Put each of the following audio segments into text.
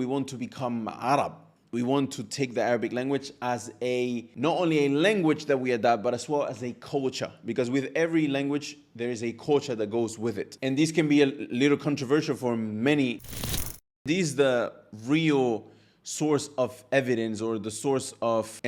We want to become Arab. We want to take the Arabic language as not only a language that we adapt, but as well as a culture. Because with every language, there is a culture that goes with it. And this can be a little controversial for many. This is the real source of evidence, or the source of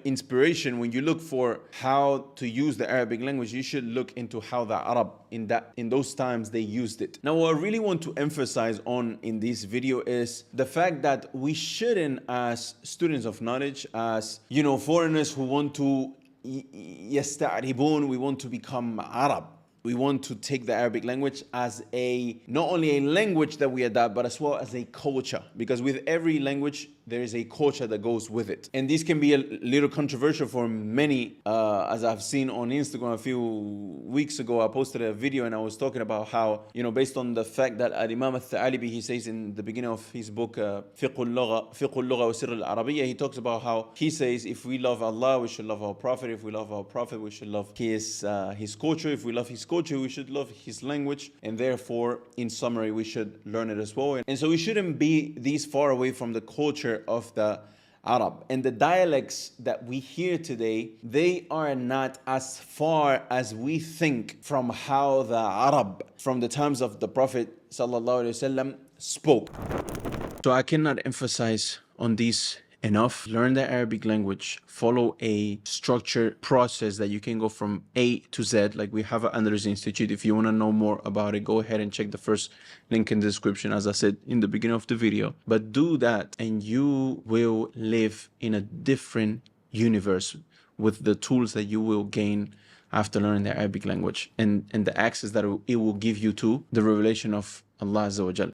inspiration. When you look for how to use the Arabic language, you should look into how the Arab in those times they used it. Now, what I really want to emphasize on in this video is the fact that we shouldn't, as students of knowledge, as foreigners who want to we want to become Arab. We want to take the Arabic language as not only a language that we adapt, but as well as a culture. Because with every language, there is a culture that goes with it. And this can be a little controversial for many. As I've seen on Instagram a few weeks ago, I posted a video and I was talking about how, based on the fact that Imam al-Tha'alibi, he says in the beginning of his book, Fiqh al-Lugha wa Sirr al-Arabiyya, he talks about how he says, if we love Allah, we should love our Prophet. If we love our Prophet, we should love his culture. If we love his culture, we should love his language. And therefore, in summary, we should learn it as well. And so we shouldn't be this far away from the culture of the Arab. And the dialects that we hear today, they are not as far as we think from how the Arab from the times of the Prophet ﷺ spoke. So I cannot emphasize on this enough. Learn the Arabic language, follow a structured process that you can go from A to Z. Like we have an Andres Institute. If you want to know more about it, go ahead and check the first link in the description, as I said in the beginning of the video. But do that and you will live in a different universe with the tools that you will gain after learning the Arabic language and the access that it will give you to the revelation of Allah Azza wa Jal.